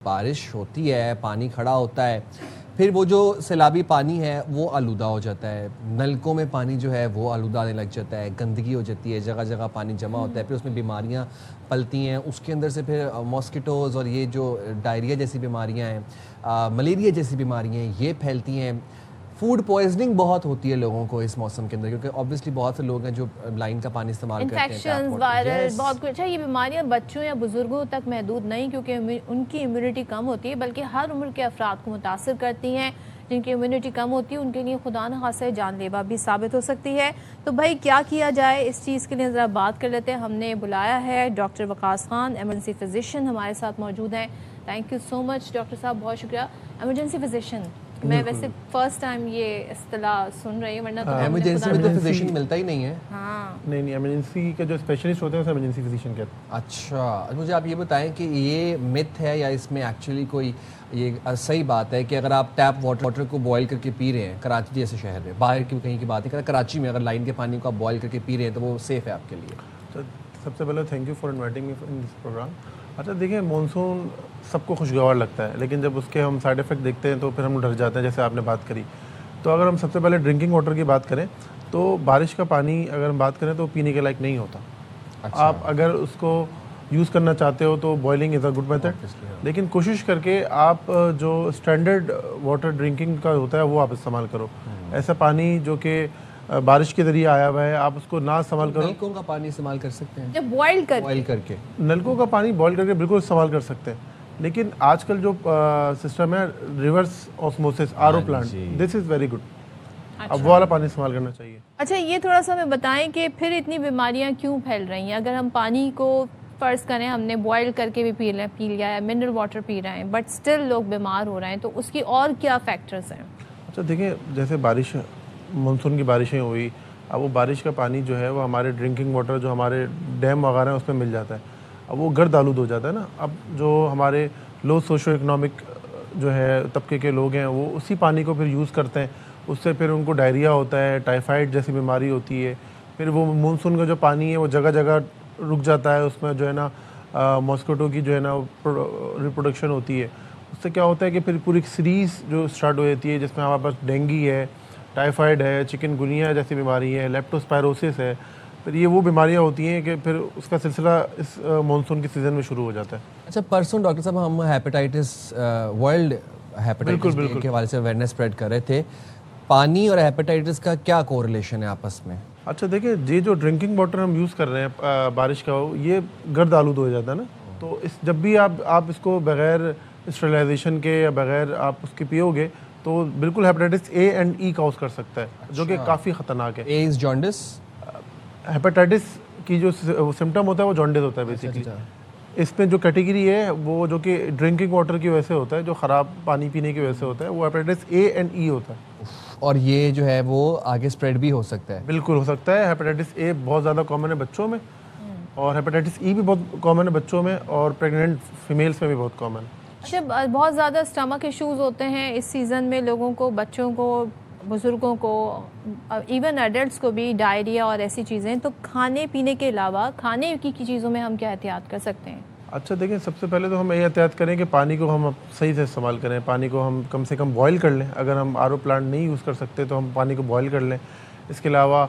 बारिश होती है, पानी खड़ा होता है, फिर वो जो सैलाबी पानी है वो आलूदा हो जाता है। नलकों में पानी जो है वो आलूदा आने लग जाता है, गंदगी हो जाती है, जगह जगह पानी जमा होता है, फिर उसमें बीमारियां पलती हैं। उसके अंदर से फिर मॉस्किटोज़ और ये जो डायरिया जैसी बीमारियां हैं, मलेरिया जैसी बीमारियां हैं, ये फैलती हैं। फूड पॉइजनिंग बहुत होती है लोगों को इस मौसम के अंदर, क्योंकि ऑब्वियसली बहुत से लोग हैं जो लाइन का पानी इस्तेमाल करते हैं। इन्फेक्शंस, वायरल, बहुत कुछ है। ये बीमारियां बच्चों या बुजुर्गों तक महदूद नहीं, क्योंकि उनकी इम्यूनिटी कम होती है, बल्कि हर उम्र के अफराद को मुतासर करती हैं। जिनकी इम्यूनिटी कम होती है उनके लिए खुदा न खासा जानलेवा भी साबित हो सकती है। तो भाई क्या किया जाए इस चीज़ के लिए ज़रा बात कर लेते हैं। हमने बुलाया है doctor Waqas Khan, emergency physician हमारे साथ मौजूद हैं। Thank you so much doctor साहब, बहुत शुक्रिया। एमरजेंसी फिजिशियन, मैं वैसे फर्स्ट टाइम ये इस्तिलाह सुन रही हूँ, वरना तो इमरजेंसी में तो फिजिशियन मिलता ही नहीं है। हाँ नहीं, इमरजेंसी के जो स्पेशलिस्ट होते हैं उसे इमरजेंसी फिजिशियन कहते हैं। अच्छा, मुझे आप ये बताएं कि ये मिथ है या इसमें एक्चुअली कोई ये सही बात है कि अगर आप टैप वाटर को बॉयल करके पी रहे हैं, कराची जैसे शहर में, बाहर की कहीं की बात नहीं कर, कराची में अगर लाइन के पानी को आप बॉयल करके पी रहे हैं तो वो सेफ़ है आपके लिए? तो सबसे पहले thank you for inviting me in this programme. अच्छा देखिए, मानसून सबको खुशगवार लगता है, लेकिन जब उसके हम साइड इफ़ेक्ट देखते हैं तो फिर हम डर जाते हैं, जैसे आपने बात करी। तो अगर हम सबसे पहले ड्रिंकिंग वाटर की बात करें तो बारिश का पानी अगर हम बात करें तो पीने के लायक नहीं होता। अच्छा। आप अगर उसको यूज़ करना चाहते हो तो boiling is a good method, लेकिन कोशिश करके आप जो स्टैंडर्ड वाटर ड्रिंकिंग का होता है वो आप इस्तेमाल करो। ऐसा पानी जो कि बारिश के जरिए आया हुआ है, आप उसको ना इस्तेमाल करो। नलकों का पानी इस्तेमाल कर सकते हैं जब बॉयल करके। नलकों का पानी बॉयल करके बिल्कुल इस्तेमाल कर सकते हैं, लेकिन आजकल जो सिस्टम है reverse osmosis RO plant, this is very good. अब वो वाला पानी इस्तेमाल करना चाहिए। अच्छा, ये थोड़ा सा हमें बताएं कि फिर इतनी बीमारियां क्यों फैल रही हैं? अगर हम पानी को फ़र्ज़ करें हमने बॉयल करके भी पी लिया है, मिनरल वाटर पी रहे हैं, बट स्टिल लोग बीमार हो रहे हैं, तो उसकी और क्या फैक्टर्स हैं? अच्छा देखिए, जैसे बारिश मानसून की बारिशें हुई, अब वो बारिश का पानी जो है वो हमारे ड्रिंकिंग वाटर जो हमारे डैम वगैरह हैं उसमें मिल जाता है। अब वो गर्द आलूद हो जाता है ना। अब जो हमारे लो सोशो इकनॉमिक जो है तबके के लोग हैं वो उसी पानी को फिर यूज़ करते हैं, उससे फिर उनको डायरिया होता है, टाइफाइड जैसी बीमारी होती है। फिर वो मानसून का जो पानी है वो जगह जगह रुक जाता है, उसमें जो है ना मॉस्किटो की जो है ना रिप्रोडक्शन होती है। उससे क्या होता है कि फिर पूरी सीरीज़ जो स्टार्ट हो जाती है, जिसमें हमारे पास डेंगू है, टाइफाइड है, चिकनगुनिया जैसी बीमारी है, लेप्टोस्पायरोसिस है। फिर ये वो बीमारियां होती हैं कि फिर उसका सिलसिला इस मानसून के सीज़न में शुरू हो जाता है। अच्छा, परसों डॉक्टर साहब हम हेपेटाइटिस वर्ल्ड हेपेटाइटिस डे के हवाले से अवेयरनेस स्प्रेड कर रहे थे। पानी और हेपेटाइटिस का क्या कोरिलेशन है आपस में? अच्छा देखिए, ये जो ड्रिंकिंग वाटर हम यूज़ कर रहे हैं बारिश का, ये गर्द आलूद हो जाता है ना। तो इस जब भी आप इसको बगैर स्टरलाइजेशन के या बगैर आप उसके पियोगे तो बिल्कुल hepatitis A and E cause कर सकता है। अच्छा। जो कि काफ़ी ख़तरनाक है। A is jaundice. हेपेटाइटिस की जो सिम्टम होता है वो जॉन्डिस होता है बेसिकली। इसमें जो कैटेगरी है वो जो कि ड्रिंकिंग वाटर की वजह से होता है, जो ख़राब पानी पीने की वजह से होता है, वो हेपेटाइटिस ए एंड ई होता है। और ये जो है वो आगे स्प्रेड भी हो सकता है? बिल्कुल हो सकता है। हेपेटाइटिस ए बहुत ज़्यादा कॉमन है बच्चों में, और हेपेटाइटिस ई भी बहुत कॉमन है बच्चों में, और प्रेग्नेंट फीमेल्स में भी बहुत कॉमन है। अच्छा, बहुत ज़्यादा स्टमक इश्यूज़ होते हैं इस सीज़न में लोगों को, बच्चों को, बुज़ुर्गों को, इवन एडल्ट्स को भी, डायरिया और ऐसी चीज़ें। तो खाने पीने के अलावा खाने की चीज़ों में हम क्या एहतियात कर सकते हैं? अच्छा देखिए, सबसे पहले तो हम ये एहतियात करें कि पानी को हम सही से इस्तेमाल करें। पानी को हम कम से कम बॉयल कर लें। अगर हम आरओ प्लांट नहीं यूज़ कर सकते तो हम पानी को बॉयल कर लें। इसके अलावा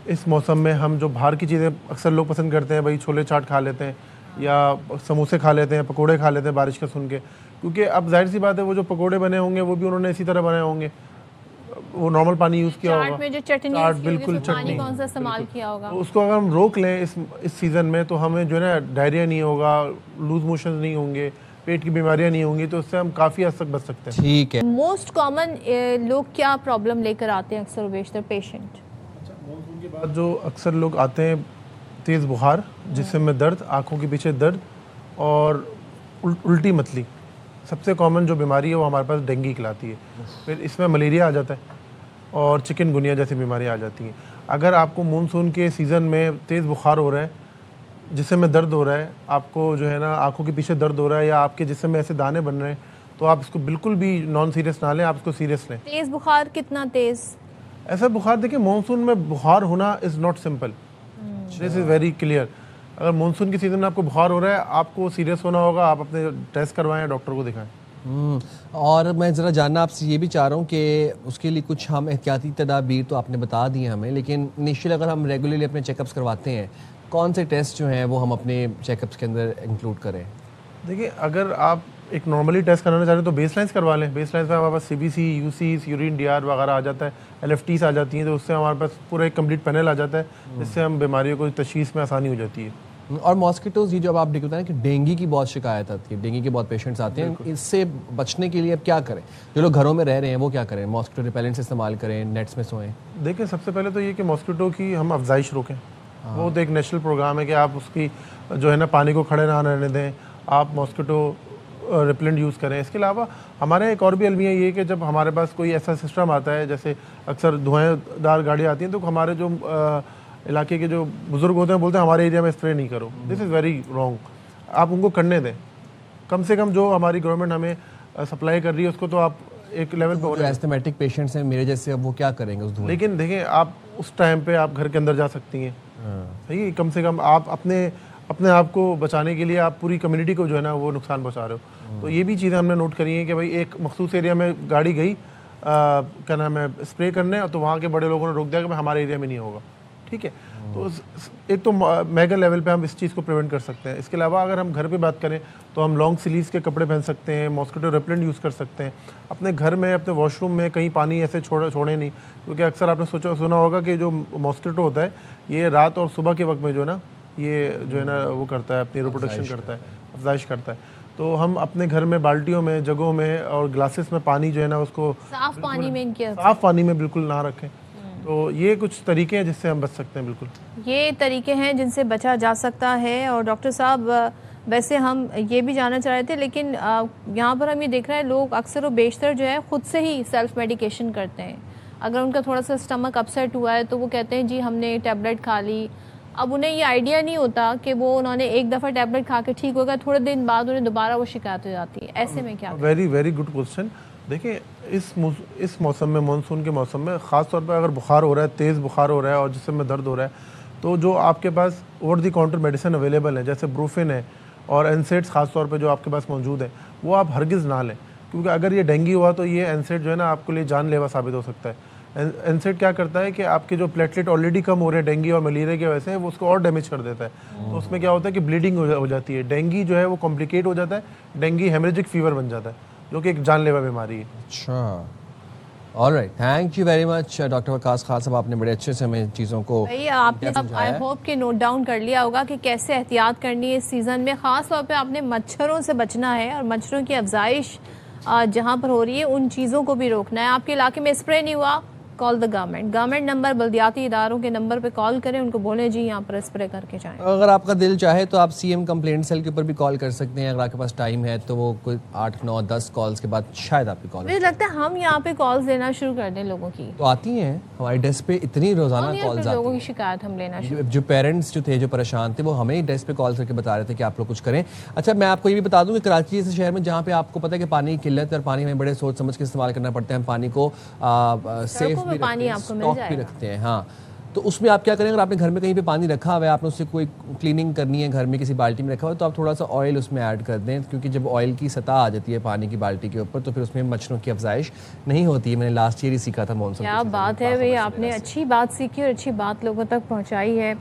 इस मौसम में हम जो बाहर की चीज़ें अक्सर लोग पसंद करते हैं, भाई छोले चाट खा लेते हैं या समोसे खा लेते हैं, पकोड़े खा लेते हैं बारिश का सुन के, क्योंकि अब जाहिर सी बात है वो जो पकोड़े बने होंगे वो भी उन्होंने इसी तरह बनाए होंगे, वो नॉर्मल पानी यूज़ किया होगा। चाट में जो चटनी चाट, है, बिल्कुल पानी चटनी, कौन सा इस्तेमाल किया होगा? तो उसको अगर हम रोक लें इस सीज़न में तो हमें जो है ना डायरिया नहीं होगा, लूज मोशन नहीं होंगे, पेट की बीमारियां नहीं होंगी, तो उससे हम काफ़ी हद तक बच सकते हैं। ठीक है। मोस्ट कॉमन लोग क्या प्रॉब्लम लेकर आते हैं अक्सर बेशतर पेशेंट? अच्छा, मानसून के बाद जो अक्सर लोग आते हैं, तेज़ बुखार, जिस्म में दर्द, आँखों के पीछे दर्द और उल्टी मतली। सबसे कॉमन जो बीमारी है वो हमारे पास डेंगू कहलाती है। फिर इसमें मलेरिया आ जाता है और चिकनगुनिया जैसी बीमारियां आ जाती हैं। अगर आपको मानसून के सीज़न में तेज़ बुखार हो रहा है, जिस्म में दर्द हो रहा है, आपको जो है ना आँखों के पीछे दर्द हो रहा है, या आपके जिस्म में ऐसे दाने बन रहे हैं, तो आप इसको बिल्कुल भी नॉन सीरियस ना लें, आप इसको सीरियस लें। तेज़ बुखार कितना तेज़? ऐसा बुखार देखिए, मानसून में बुखार होना is not simple, this is very clear. अगर मानसून की सीज़न में आपको बुखार हो रहा है, आपको सीरियस होना होगा, आप अपने टेस्ट करवाएं, डॉक्टर को दिखाएं। और मैं ज़रा जानना आपसे ये भी चाह रहा हूँ कि उसके लिए कुछ हम एहतियाती तदाबीर तो आपने बता दी हमें, लेकिन इनिशियल अगर हम रेगुलरली अपने चेकअप्स करवाते हैं, कौन से टेस्ट जो हैं वो हम अपने चेकअप्स के अंदर इंक्लूड करें? देखिए, अगर आप एक नॉर्मली टेस्ट कराना चाह रहे हैं तो बेसलाइंस करवा लें। बेसलाइंस में हमारे पास CBC, UCs, यूरिन DR वगैरह आ जाता है, LFTs आ जाती हैं, तो उससे हमारे पास पूरा एक कंप्लीट पैनल आ जाता है, जिससे हम बीमारियों को तशखीस में आसानी हो जाती है। और मॉस्किटोज, ये जो अब आप देखते हैं कि डेंगू की बहुत शिकायत आती है, डेंगू के बहुत पेशेंट्स आते हैं, इससे बचने के लिए अब क्या करें? जो लोग घरों में रह रहे हैं वो क्या करें? मॉस्किटो रिपेलेंट्स इस्तेमाल करें, नेट्स में सोएं? देखिए, सबसे पहले तो ये कि मॉस्किटो की हम अफजाइश रोकें। वो तो एक नेशनल प्रोग्राम है कि आप उसकी जो है ना पानी को खड़े ना रहने दें, आप मॉस्किटो रिपेलेंट यूज़ करें। इसके अलावा हमारे एक और भी अलमिया ये है कि जब हमारे पास कोई ऐसा सिस्टम आता है, जैसे अक्सर धुआंदार गाड़ी आती हैं, तो हमारे जो इलाके के जो बुज़ुर्ग होते हैं बोलते हैं हमारे एरिया में स्प्रे नहीं करो। This is very wrong. आप उनको करने दें। कम से कम जो हमारी गवर्नमेंट हमें सप्लाई कर रही है उसको तो आप एक लेवल पे जो एस्थमेटिक पेशेंट्स हैं मेरे जैसे, अब वो क्या करेंगे उस धुएं? लेकिन देखें, आप उस टाइम पे आप घर के अंदर जा सकती हैं। सही है, कम से कम आप अपने आप को बचाने के लिए आप पूरी कम्युनिटी को जो है ना वो नुकसान पहुंचा रहे हो। तो ये भी चीज़ें हमने नोट करी हैं कि भाई एक मखसूस एरिया में गाड़ी गई क्या नाम है स्प्रे करने, तो वहाँ के बड़े लोगों ने रोक दिया कि भाई हमारे एरिया में नहीं होगा। ठीक है, तो एक तो मेगा लेवल पे हम इस चीज़ को प्रिवेंट कर सकते हैं। इसके अलावा अगर हम घर पे बात करें तो हम लॉन्ग स्लीव्स के कपड़े पहन सकते हैं, मॉस्किटो रेपेलेंट यूज़ कर सकते हैं। अपने घर में, अपने वॉशरूम में कहीं पानी ऐसे छोड़े नहीं, क्योंकि अक्सर आपने सुना होगा कि जो मॉस्किटो होता है ये रात और सुबह के वक्त में जो है ना ये जो है ना वो करता है, अपनी रिप्रोडक्शन करता है, अफजाइश करता है। तो हम अपने घर में बाल्टियों में, जगहों में और ग्लासेस में पानी जो है ना उसको साफ पानी में साफ पानी में बिल्कुल ना रखें। तो ये कुछ तरीके हैं जिससे हम बच सकते हैं। बिल्कुल ये तरीके हैं जिनसे बचा जा सकता है। और डॉक्टर साहब, वैसे हम ये भी जानना चाह रहे थे, लेकिन यहाँ पर हम ये देख रहे हैं लोग अक्सर व बेशतर जो है ख़ुद से ही सेल्फ मेडिकेशन करते हैं। अगर उनका थोड़ा सा स्टमक अपसेट हुआ है तो वो कहते हैं जी हमने टैबलेट खा ली। अब उन्हें ये आइडिया नहीं होता कि वो उन्होंने एक दफ़ा टैबलेट खा के ठीक हो गया, थोड़े दिन बाद उन्हें दोबारा वो शिकायत हो जाती है। ऐसे में क्या? Very good question. देखिए, इस मौसम में, मानसून के मौसम में ख़ास तौर पर अगर बुखार हो रहा है, तेज़ बुखार हो रहा है और जिसम में दर्द हो रहा है, तो जो आपके पास over the counter medicine available है, जैसे ब्रूफिन है और एनसेड्स ख़ास तौर पे जो आपके पास मौजूद है, वो आप हरगिज़ ना लें, क्योंकि अगर ये डेंगू हुआ तो ये एनसेड जो है ना आपके लिए जानलेवा साबित हो सकता है। एनसेड क्या करता है कि आपके जो प्लेटलेट ऑलरेडी कम हो रहे हैं डेंगू और मलेरिया की वजह से, वो उसको और डैमेज कर देता है। तो उसमें क्या होता है कि ब्लीडिंग हो जाती है, डेंगू जो है वो कॉम्प्लिकेट हो जाता है, डेंगू हेमरेजिक फीवर बन जाता है, जो कि एक जानलेवा बीमारी है। अच्छा, alright, thank you very much doctor Waqas Khan साहब, आपने बड़े अच्छे से हमें चीज़ों को आपने आई होप कि नोट डाउन कर लिया होगा कि कैसे एहतियात करनी है इस सीज़न में। ख़ास तौर पे आपने मच्छरों से बचना है और मच्छरों की अफजाइश जहाँ पर हो रही है उन चीज़ों को भी रोकना है। आपके इलाके में स्प्रे नहीं हुआ, कॉल द गवर्नमेंट नंबर, बल्दियाती इदारों के नंबर पे कॉल करें, उनको बोलें जी यहाँ पर स्प्रे करके जाएं। अगर आपका दिल चाहे तो आप CM कंप्लेंट सेल के ऊपर भी कॉल कर सकते हैं। अगर आपके पास टाइम है तो वो कोई 8, 9, 10 कॉल्स के बाद शायद आपकी कॉल। मुझे लगता है हम यहाँ पे कॉल्स लेना शुरू कर दें लोगों की, तो आती हैं हमारी डेस्क पे इतनी रोजाना कॉल्स आती लोगों हैं। की शिकायत हम लेना शुरू। जो पेरेंट्स जो थे, जो परेशान थे, वो हमें डेस्क पे कॉल करके बता रहे थे कि आप लोग कुछ करें। अच्छा, मैं आपको ये भी बता दूं कि कराची जैसे शहर में जहाँ पे आपको पता है कि पानी की किल्लत है और पानी हमें बड़े सोच समझ के इस्तेमाल करना पड़ता है, हम पानी को सेफ भी पानी आपको मिल भी रखते हैं। हाँ, तो उसमें आप क्या करें, अगर आपने घर में कहीं पे पानी रखा हुआ है, आपने उससे कोई क्लीनिंग करनी है, घर में किसी बाल्टी में रखा हुआ है, तो आप थोड़ा सा ऑयल उसमें ऐड कर दें, क्योंकि जब ऑयल की सतह आ जाती है पानी की बाल्टी के ऊपर तो फिर उसमें मच्छरों की अफजाइश नहीं होती है। मैंने लास्ट ईयर ही सीखा था मानसून। क्या बात है भाई, आपने अच्छी बात सीखी और अच्छी बात लोगों तक पहुंचाई है।